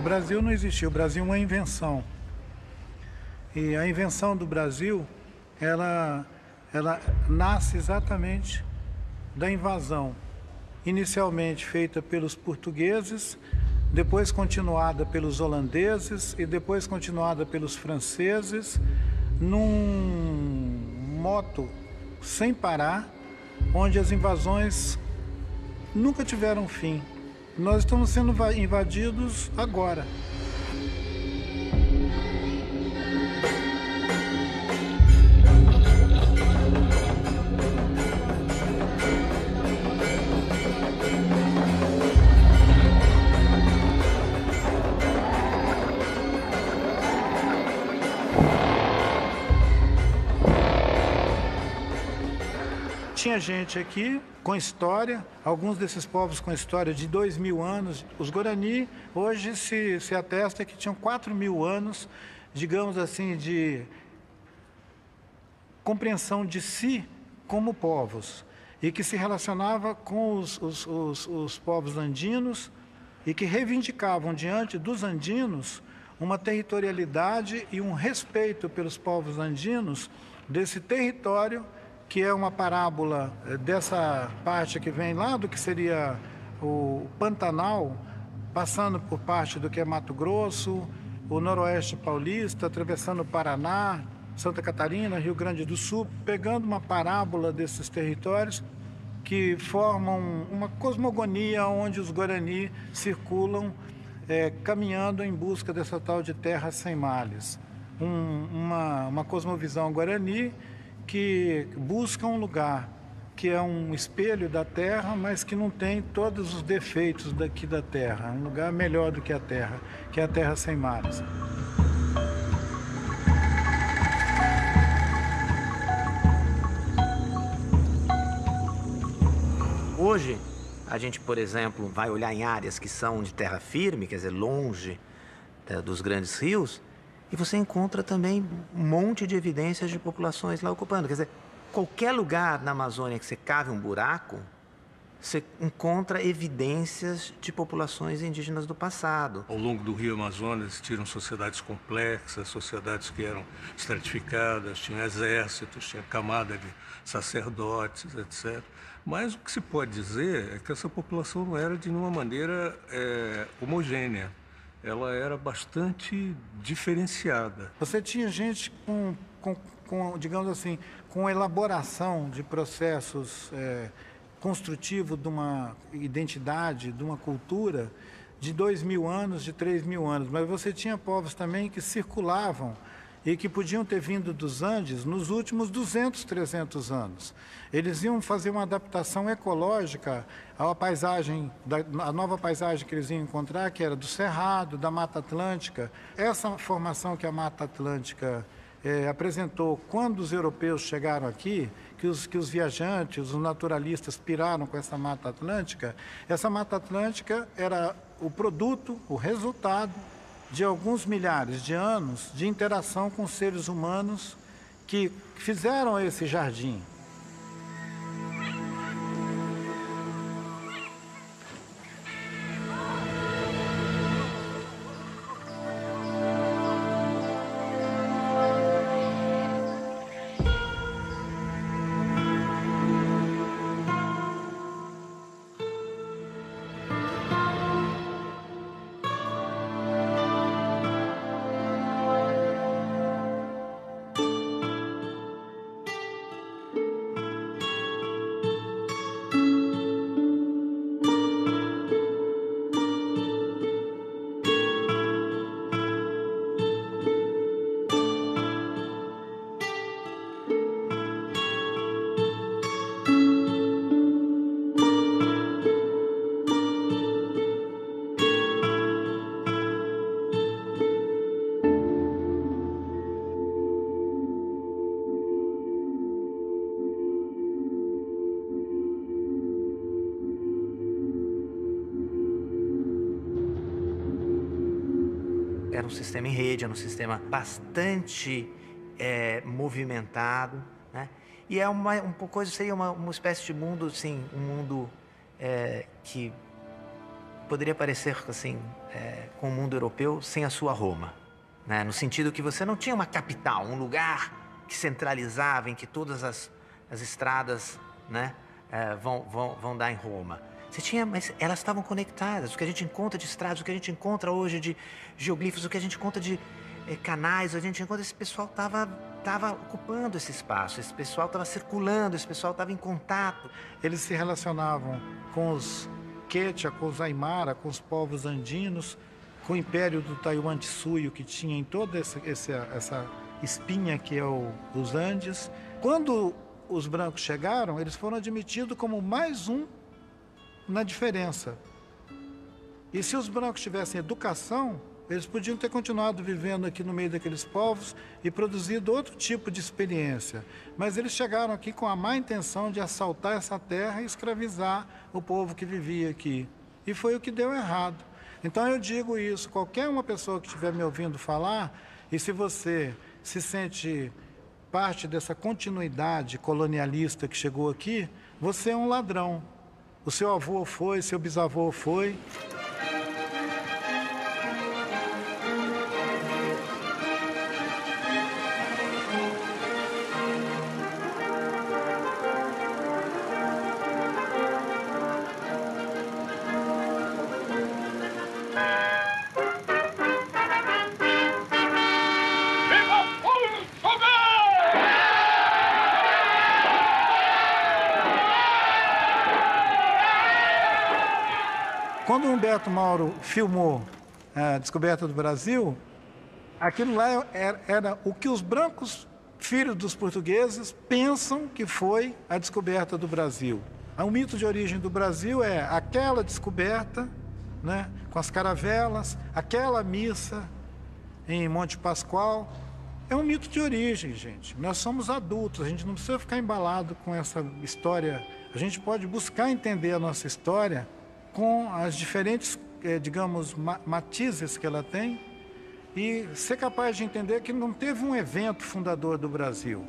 Brasil não existia, o Brasil é uma invenção. E a invenção do Brasil, ela nasce exatamente da invasão, inicialmente feita pelos portugueses, depois continuada pelos holandeses e depois continuada pelos franceses, num moto sem parar, onde as invasões nunca tiveram fim. Nós estamos sendo invadidos agora. Tinha gente aqui com história, alguns desses povos com história de 2.000 anos. Os Guarani hoje se atesta que tinham 4.000 anos, digamos assim, de compreensão de si como povos, e que se relacionava com os povos andinos e que reivindicavam diante dos andinos uma territorialidade e um respeito pelos povos andinos desse território, que é uma parábola dessa parte que vem lá do que seria o Pantanal, passando por parte do que é Mato Grosso, o Noroeste Paulista, atravessando o Paraná, Santa Catarina, Rio Grande do Sul, pegando uma parábola desses territórios que formam uma cosmogonia onde os Guarani circulam caminhando em busca dessa tal de terra sem males. Uma cosmovisão Guarani que busca um lugar que é um espelho da terra, mas que não tem todos os defeitos daqui da terra. Um lugar melhor do que a terra, que é a terra sem mares. Hoje, a gente, por exemplo, vai olhar em áreas que são de terra firme, quer dizer, longe dos grandes rios, e você encontra também um monte de evidências de populações lá ocupando. Quer dizer, qualquer lugar na Amazônia que você cave um buraco, você encontra evidências de populações indígenas do passado. Ao longo do rio Amazonas existiram sociedades complexas, sociedades que eram estratificadas, tinham exércitos, tinha camada de sacerdotes, etc. Mas o que se pode dizer é que essa população não era de nenhuma maneira homogênea. Ela era bastante diferenciada. Você tinha gente digamos assim, com elaboração de processos construtivos de uma identidade, de uma cultura de 2.000 anos, de 3.000 anos. Mas você tinha povos também que circulavam e que podiam ter vindo dos Andes nos últimos 200, 300 anos. Eles iam fazer uma adaptação ecológica à paisagem, a nova paisagem que eles iam encontrar, que era do Cerrado, da Mata Atlântica. Essa formação que a Mata Atlântica apresentou quando os europeus chegaram aqui, que os viajantes, os naturalistas piraram com essa Mata Atlântica, essa Mata Atlântica era o produto, o resultado de alguns milhares de anos de interação com seres humanos que fizeram esse jardim. Era um sistema em rede, era um sistema bastante movimentado, né? E é uma coisa, seria uma espécie de mundo, assim, um mundo que poderia parecer, assim, com o mundo europeu sem a sua Roma, né? No sentido que você não tinha uma capital, um lugar que centralizava, em que todas as estradas, né, vão dar em Roma. Você tinha, mas elas estavam conectadas. O que a gente encontra de estradas, o que a gente encontra hoje de geoglifos, o que a gente encontra de canais, a gente encontra, esse pessoal estava ocupando esse espaço, esse pessoal estava circulando, esse pessoal estava em contato. Eles se relacionavam com os Quechua, com os Aymara, com os povos andinos, com o Império do Tahuantinsuyo, que tinha em toda essa espinha que é os Andes. Quando os brancos chegaram, eles foram admitidos como mais um na diferença. E se os brancos tivessem educação, eles podiam ter continuado vivendo aqui no meio daqueles povos e produzido outro tipo de experiência. Mas eles chegaram aqui com a má intenção de assaltar essa terra e escravizar o povo que vivia aqui. E foi o que deu errado. Então eu digo isso, qualquer uma pessoa que estiver me ouvindo falar, e se você se sente parte dessa continuidade colonialista que chegou aqui, você é um ladrão. O seu avô foi, seu bisavô foi. Quando o Humberto Mauro filmou a descoberta do Brasil, aquilo lá era o que os brancos, filhos dos portugueses, pensam que foi a descoberta do Brasil. O mito de origem do Brasil é aquela descoberta, né, com as caravelas, aquela missa em Monte Pascoal. É um mito de origem, gente. Nós somos adultos, a gente não precisa ficar embalado com essa história. A gente pode buscar entender a nossa história com as diferentes, digamos, matizes que ela tem e ser capaz de entender que não teve um evento fundador do Brasil.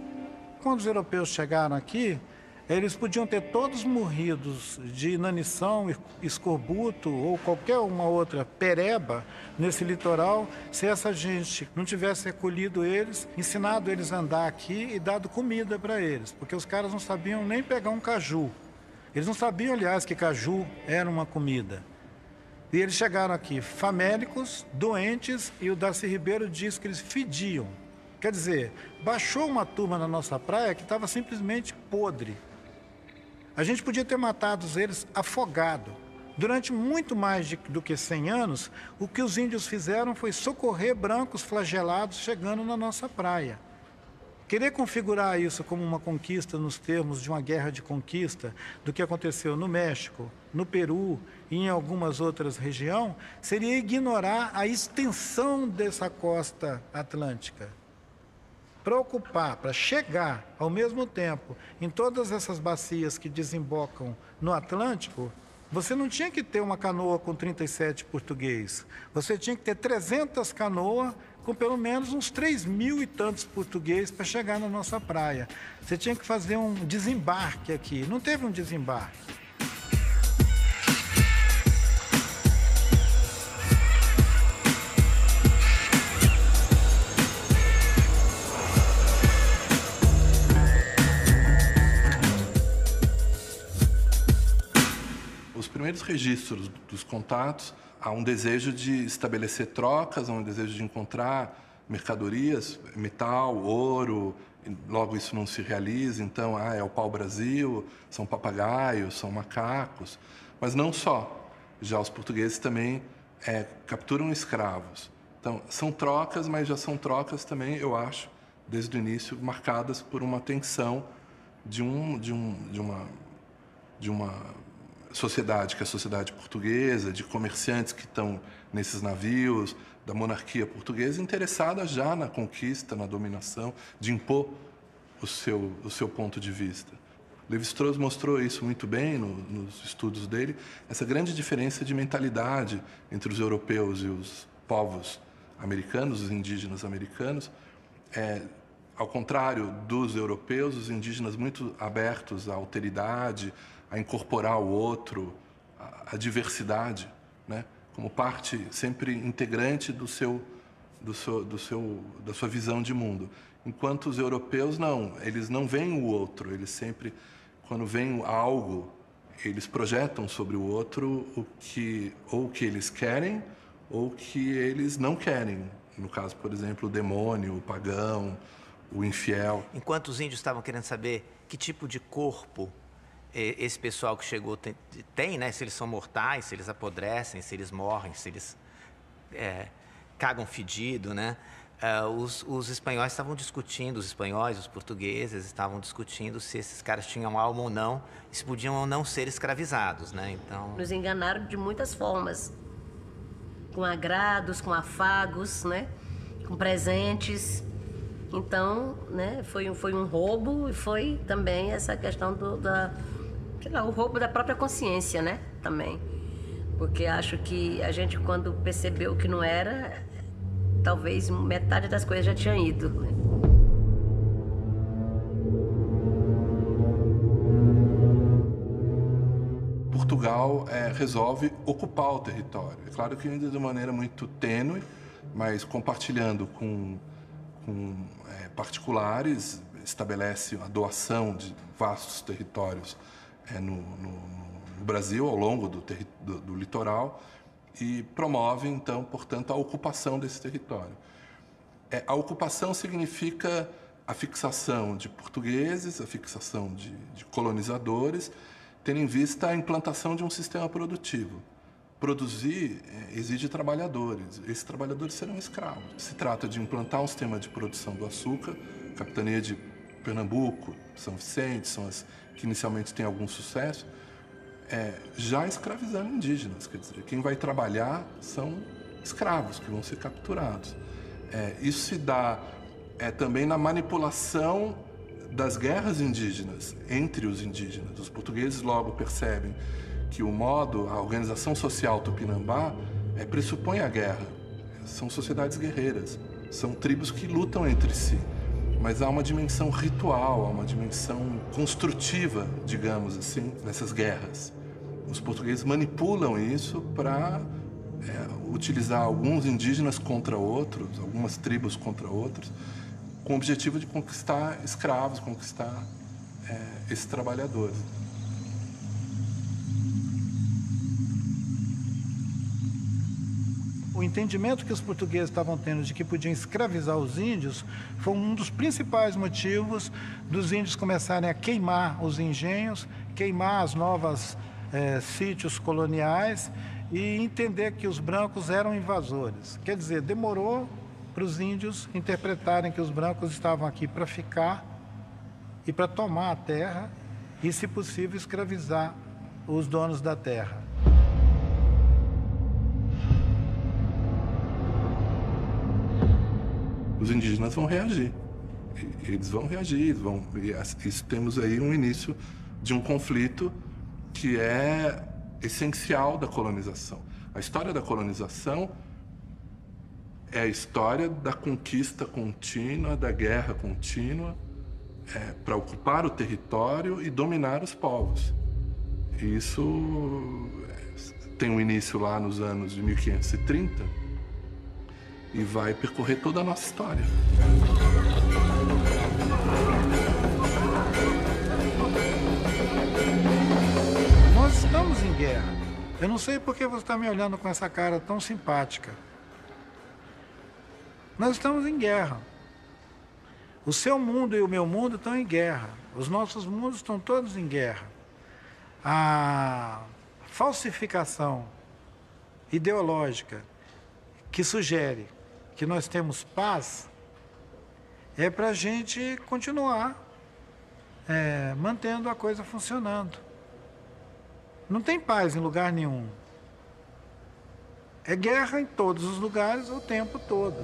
Quando os europeus chegaram aqui, eles podiam ter todos morridos de inanição, escorbuto ou qualquer uma outra pereba nesse litoral, se essa gente não tivesse acolhido eles, ensinado eles a andar aqui e dado comida para eles, porque os caras não sabiam nem pegar um caju. Eles não sabiam, aliás, que caju era uma comida. E eles chegaram aqui famélicos, doentes, e o Darcy Ribeiro diz que eles fediam. Quer dizer, baixou uma turma na nossa praia que estava simplesmente podre. A gente podia ter matado eles afogado. Durante muito mais do que 100 anos, o que os índios fizeram foi socorrer brancos flagelados chegando na nossa praia. Querer configurar isso como uma conquista nos termos de uma guerra de conquista do que aconteceu no México, no Peru e em algumas outras regiões, seria ignorar a extensão dessa costa atlântica. Para ocupar, para chegar ao mesmo tempo em todas essas bacias que desembocam no Atlântico, você não tinha que ter uma canoa com 37 português. Você tinha que ter 300 canoas com pelo menos uns 3.000 e tantos portugueses para chegar na nossa praia. Você tinha que fazer um desembarque aqui. Não teve um desembarque. Os primeiros registros dos contatos, há um desejo de estabelecer trocas, há um desejo de encontrar mercadorias, metal, ouro, logo isso não se realiza, então é o pau-brasil, são papagaios, são macacos, mas não só. Já os portugueses também capturam escravos. Então, são trocas, mas já são trocas também, eu acho, desde o início, marcadas por uma tensão de uma sociedade, que é a sociedade portuguesa, de comerciantes que estão nesses navios, da monarquia portuguesa, interessada já na conquista, na dominação, de impor o seu ponto de vista. Lévi-Strauss mostrou isso muito bem nos estudos dele, essa grande diferença de mentalidade entre os europeus e os povos americanos, os indígenas americanos. Ao contrário dos europeus, os indígenas muito abertos à alteridade, a incorporar o outro, a diversidade, né? Como parte sempre integrante da sua visão de mundo. Enquanto os europeus não, eles não veem o outro, eles sempre, quando veem algo, eles projetam sobre o outro o que eles querem ou o que eles não querem. No caso, por exemplo, o demônio, o pagão, o infiel. Enquanto os índios estavam querendo saber que tipo de corpo esse pessoal que chegou tem, né? Se eles são mortais, se eles apodrecem, se eles morrem, se eles cagam fedido, né? Os espanhóis estavam discutindo, os espanhóis, os portugueses estavam discutindo se esses caras tinham alma ou não, e se podiam ou não ser escravizados, né? Então... Nos enganaram de muitas formas, com agrados, com afagos, né? Com presentes. Então, né? Foi um roubo e foi também essa questão o roubo da própria consciência, né? Também. Porque acho que a gente, quando percebeu que não era, talvez metade das coisas já tinha ido, né? Portugal resolve ocupar o território. É claro que ainda de maneira muito tênue, mas compartilhando com particulares, estabelece a doação de vastos territórios no Brasil, ao longo do litoral, e promove, então, portanto, a ocupação desse território. A ocupação significa a fixação de portugueses, a fixação de colonizadores, tendo em vista a implantação de um sistema produtivo. Produzir exige trabalhadores. Esses trabalhadores serão escravos. Se trata de implantar um sistema de produção do açúcar. A capitania de Pernambuco, São Vicente, são as que inicialmente têm algum sucesso, já escravizando indígenas. Quer dizer, quem vai trabalhar são escravos que vão ser capturados. Isso se dá também na manipulação das guerras indígenas entre os indígenas. Os portugueses logo percebem que a organização social tupinambá pressupõe a guerra. São sociedades guerreiras, são tribos que lutam entre si. Mas há uma dimensão ritual, há uma dimensão construtiva, digamos assim, nessas guerras. Os portugueses manipulam isso para utilizar alguns indígenas contra outros, algumas tribos contra outros, com o objetivo de conquistar escravos, conquistar esses trabalhadores. O entendimento que os portugueses estavam tendo de que podiam escravizar os índios foi um dos principais motivos dos índios começarem a queimar os engenhos, queimar as novas sítios coloniais e entender que os brancos eram invasores. Quer dizer, demorou para os índios interpretarem que os brancos estavam aqui para ficar e para tomar a terra e, se possível, escravizar os donos da terra. Os indígenas vão reagir. Eles vão reagir, isso temos aí um início de um conflito que é essencial da colonização. A história da colonização é a história da conquista contínua, da guerra contínua, para ocupar o território e dominar os povos. E isso tem um início lá nos anos de 1530, e vai percorrer toda a nossa história. Nós estamos em guerra. Eu não sei por que você está me olhando com essa cara tão simpática. Nós estamos em guerra. O seu mundo e o meu mundo estão em guerra. Os nossos mundos estão todos em guerra. A falsificação ideológica que sugere que nós temos paz é para a gente continuar mantendo a coisa funcionando. Não tem paz em lugar nenhum. É guerra em todos os lugares o tempo todo.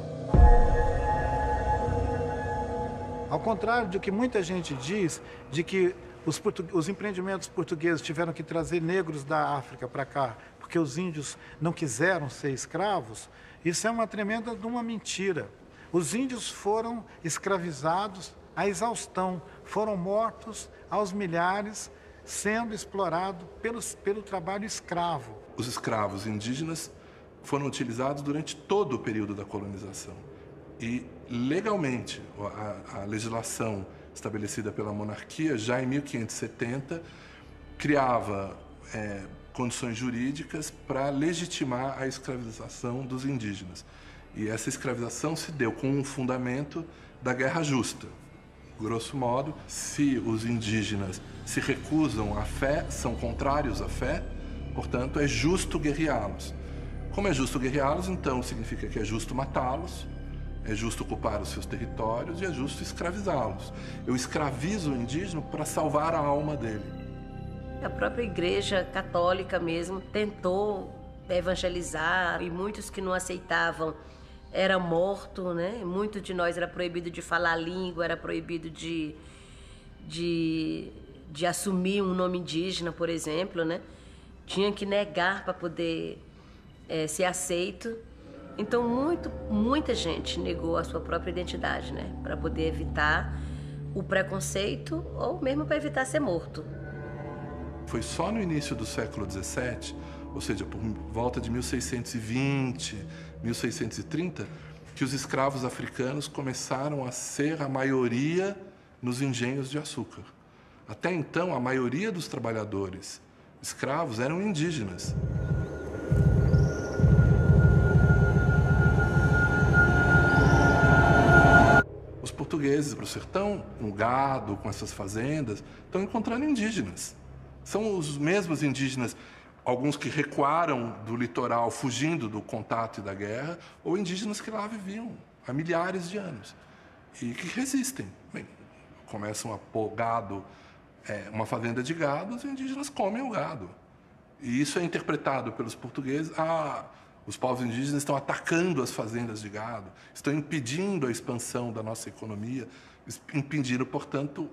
Ao contrário do que muita gente diz, de que os empreendimentos portugueses tiveram que trazer negros da África para cá, porque os índios não quiseram ser escravos, isso é uma tremenda de uma mentira. Os índios foram escravizados à exaustão, foram mortos aos milhares, sendo explorados pelo trabalho escravo. os escravos indígenas foram utilizados durante todo o período da colonização. E, legalmente, a legislação estabelecida pela monarquia, já em 1570, criava condições jurídicas para legitimar a escravização dos indígenas. E essa escravização se deu com um fundamento da guerra justa. Grosso modo, se os indígenas se recusam à fé, são contrários à fé, portanto, é justo guerreá-los. Como é justo guerreá-los, então significa que é justo matá-los, é justo ocupar os seus territórios e é justo escravizá-los. Eu escravizo o indígena para salvar a alma dele. A própria Igreja Católica mesmo tentou evangelizar e muitos que não aceitavam era morto, né? Muitos de nós era proibido de falar a língua, era proibido de assumir um nome indígena, por exemplo, né? Tinha que negar para poder ser aceito. Então, muita gente negou a sua própria identidade, né? Para poder evitar o preconceito ou mesmo para evitar ser morto. Foi só no início do século XVII, ou seja, por volta de 1620, 1630, que os escravos africanos começaram a ser a maioria nos engenhos de açúcar. Até então, a maioria dos trabalhadores escravos eram indígenas. Os portugueses para o sertão, com gado, com essas fazendas, estão encontrando indígenas. São os mesmos indígenas, alguns que recuaram do litoral fugindo do contato e da guerra, ou indígenas que lá viviam há milhares de anos e que resistem. Bem, começam a pôr gado, uma fazenda de gado, os indígenas comem o gado. E isso é interpretado pelos portugueses. Os povos indígenas estão atacando as fazendas de gado, estão impedindo a expansão da nossa economia, impedindo, portanto,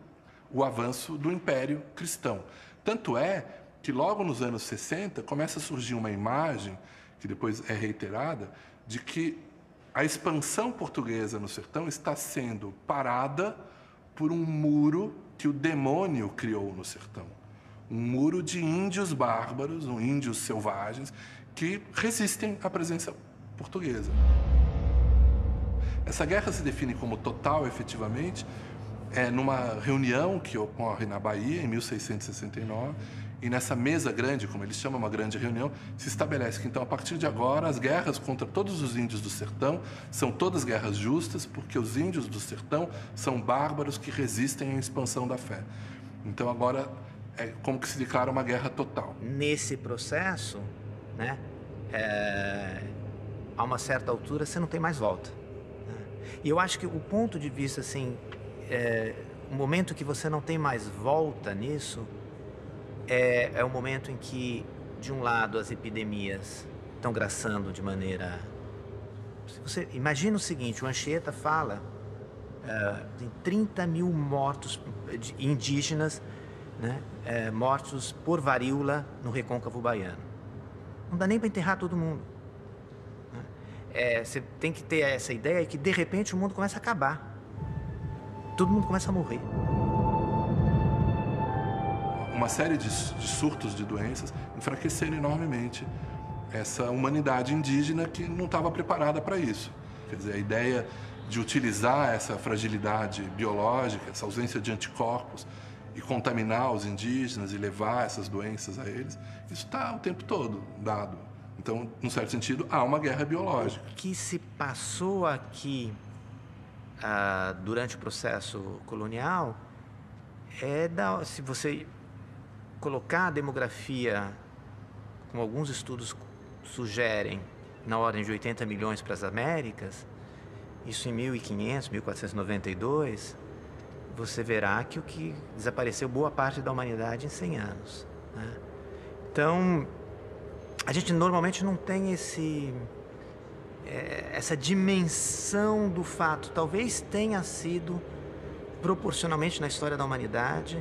o avanço do Império Cristão. Tanto é que logo nos anos 60 começa a surgir uma imagem, que depois é reiterada, de que a expansão portuguesa no sertão está sendo parada por um muro que o demônio criou no sertão. Um muro de índios bárbaros, índios selvagens, que resistem à presença portuguesa. Essa guerra se define como total, efetivamente, numa reunião que ocorre na Bahia, em 1669, e nessa mesa grande, como eles chamam, uma grande reunião, se estabelece que, então, a partir de agora, as guerras contra todos os índios do sertão são todas guerras justas, porque os índios do sertão são bárbaros que resistem à expansão da fé. Então, agora, é como que se declara uma guerra total. Nesse processo, né, a uma certa altura, você não tem mais volta. Né? E eu acho que o ponto de vista, assim, o momento que você não tem mais volta nisso, é o momento em que, de um lado, as epidemias estão graçando de maneira... Você imagina o seguinte, o Anchieta fala em 30 mil mortos indígenas, né, mortos por varíola no recôncavo baiano. Não dá nem para enterrar todo mundo. Você tem que ter essa ideia que, de repente, o mundo começa a acabar. Todo mundo começa a morrer. Uma série de surtos de doenças enfraqueceram enormemente essa humanidade indígena que não estava preparada para isso. Quer dizer, a ideia de utilizar essa fragilidade biológica, essa ausência de anticorpos e contaminar os indígenas e levar essas doenças a eles, isso está o tempo todo dado. Então, num certo sentido, há uma guerra biológica. O que se passou aqui durante o processo colonial se você colocar a demografia, como alguns estudos sugerem, na ordem de 80 milhões para as Américas, isso em 1500, 1492, você verá que o que desapareceu boa parte da humanidade em 100 anos. Né? Então, a gente normalmente não tem essa dimensão do fato. Talvez tenha sido, proporcionalmente na história da humanidade,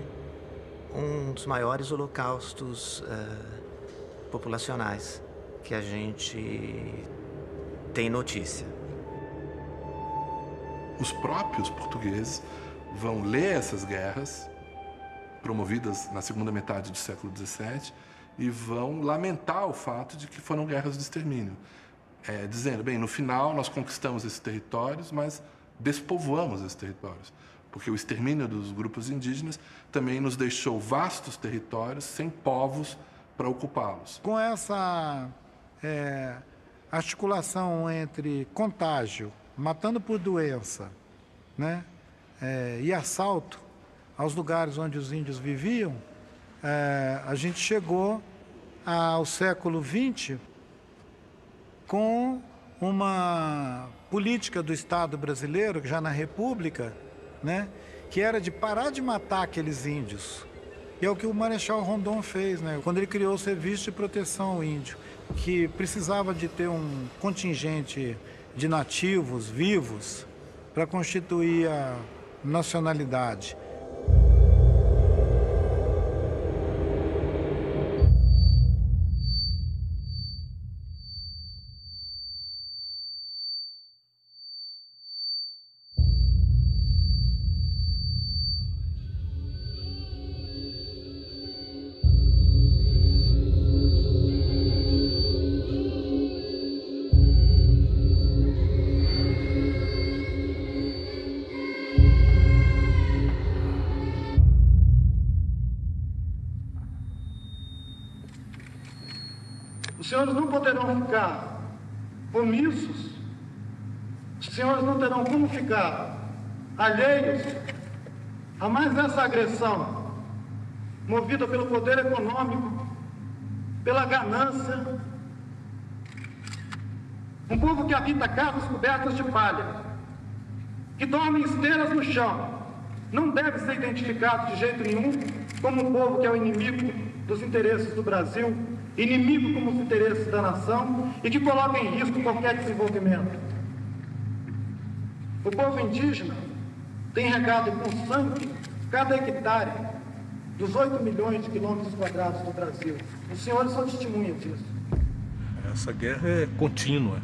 um dos maiores holocaustos populacionais que a gente tem notícia. Os próprios portugueses vão ler essas guerras, promovidas na segunda metade do século XVII, e vão lamentar o fato de que foram guerras de extermínio. Dizendo, bem, no final nós conquistamos esses territórios, mas despovoamos esses territórios. Porque o extermínio dos grupos indígenas também nos deixou vastos territórios sem povos para ocupá-los. Com essa articulação entre contágio, matando por doença, né, e assalto aos lugares onde os índios viviam, a gente chegou ao século XX com uma política do Estado brasileiro, já na República, né, que era de parar de matar aqueles índios. E é o que o Marechal Rondon fez, né, quando ele criou o Serviço de Proteção ao Índio, que precisava de ter um contingente de nativos vivos para constituir a nacionalidade. Os senhores não poderão ficar omissos, os senhores não terão como ficar alheios a mais essa agressão, movida pelo poder econômico, pela ganância. Um povo que habita casas cobertas de palha, que dorme em esteiras no chão, não deve ser identificado de jeito nenhum como um povo que é o inimigo dos interesses do Brasil, inimigo como os interesses da nação e que coloca em risco qualquer desenvolvimento. O povo indígena tem regado com sangue cada hectare dos 8 milhões de quilômetros quadrados do Brasil. Os senhores são testemunhas disso. Essa guerra é contínua.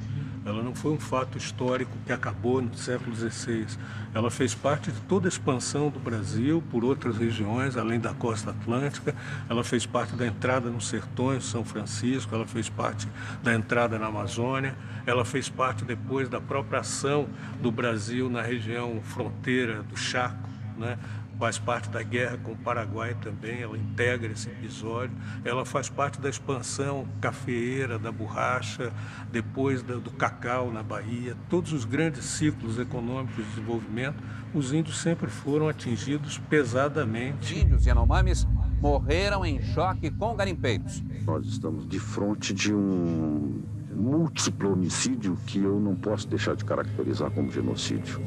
Ela não foi um fato histórico que acabou no século XVI. Ela fez parte de toda a expansão do Brasil por outras regiões, além da costa atlântica. Ela fez parte da entrada nos sertões, São Francisco. Ela fez parte da entrada na Amazônia. Ela fez parte depois da própria ação do Brasil na região fronteira do Chaco, né? Faz parte da guerra com o Paraguai também, ela integra esse episódio. Ela faz parte da expansão cafeeira, da borracha, depois do cacau na Bahia. Todos os grandes ciclos econômicos de desenvolvimento, os índios sempre foram atingidos pesadamente. Índios e Yanomamis morreram em choque com garimpeiros. Nós estamos de frente de um múltiplo homicídio que eu não posso deixar de caracterizar como genocídio.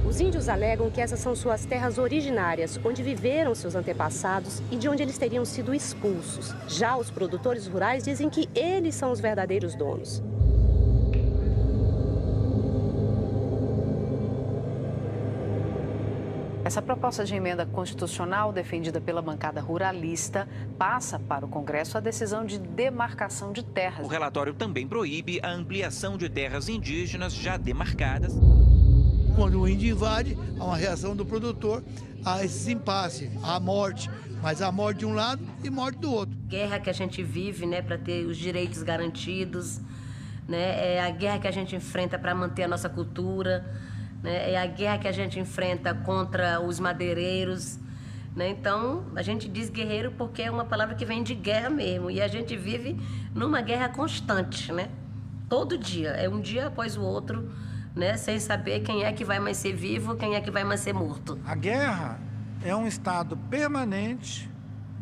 Os índios alegam que essas são suas terras originárias, onde viveram seus antepassados e de onde eles teriam sido expulsos. Já os produtores rurais dizem que eles são os verdadeiros donos. Essa proposta de emenda constitucional defendida pela bancada ruralista passa para o Congresso a decisão de demarcação de terras. O relatório também proíbe a ampliação de terras indígenas já demarcadas. Quando o índio invade, há uma reação do produtor a esses impasses, a morte, mas a morte de um lado e morte do outro. Guerra que a gente vive, né, para ter os direitos garantidos, né, é a guerra que a gente enfrenta para manter a nossa cultura, né, é a guerra que a gente enfrenta contra os madeireiros, né? Então, a gente diz guerreiro porque é uma palavra que vem de guerra mesmo, e a gente vive numa guerra constante, né? Todo dia, é um dia após o outro, né, sem saber quem é que vai mais ser vivo, quem é que vai mais ser morto. A guerra é um estado permanente,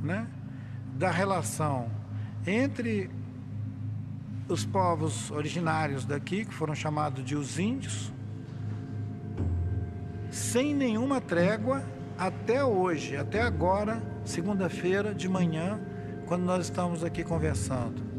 né, da relação entre os povos originários daqui, que foram chamados de os índios, sem nenhuma trégua até hoje, até agora, segunda-feira de manhã, quando nós estamos aqui conversando.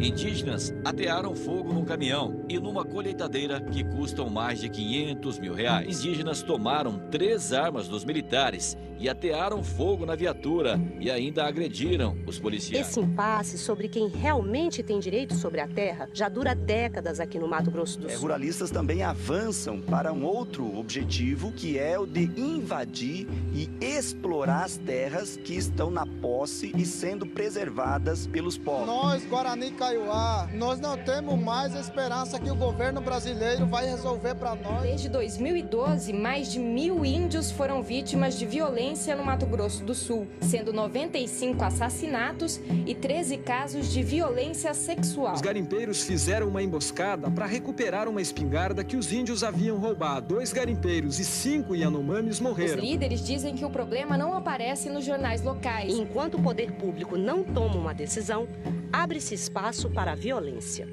Indígenas atearam fogo num caminhão e numa colheitadeira que custam mais de R$500 mil. Indígenas tomaram 3 armas dos militares e atearam fogo na viatura e ainda agrediram os policiais. Esse impasse sobre quem realmente tem direito sobre a terra já dura décadas aqui no Mato Grosso do Sul. Ruralistas também avançam para um outro objetivo, que é o de invadir e explorar as terras que estão na posse e sendo preservadas pelos povos. Nós, Guarani Kaiowá, nós não temos mais esperança que o governo brasileiro vai resolver para nós. Desde 2012, mais de 1.000 índios foram vítimas de violência no Mato Grosso do Sul, sendo 95 assassinatos e 13 casos de violência sexual. Os garimpeiros fizeram uma emboscada para recuperar uma espingarda que os índios haviam roubado. 2 garimpeiros e 5 Yanomamis morreram. Os líderes dizem que o problema não aparece nos jornais locais. E enquanto o poder público não toma uma decisão, abre-se espaço para a violência.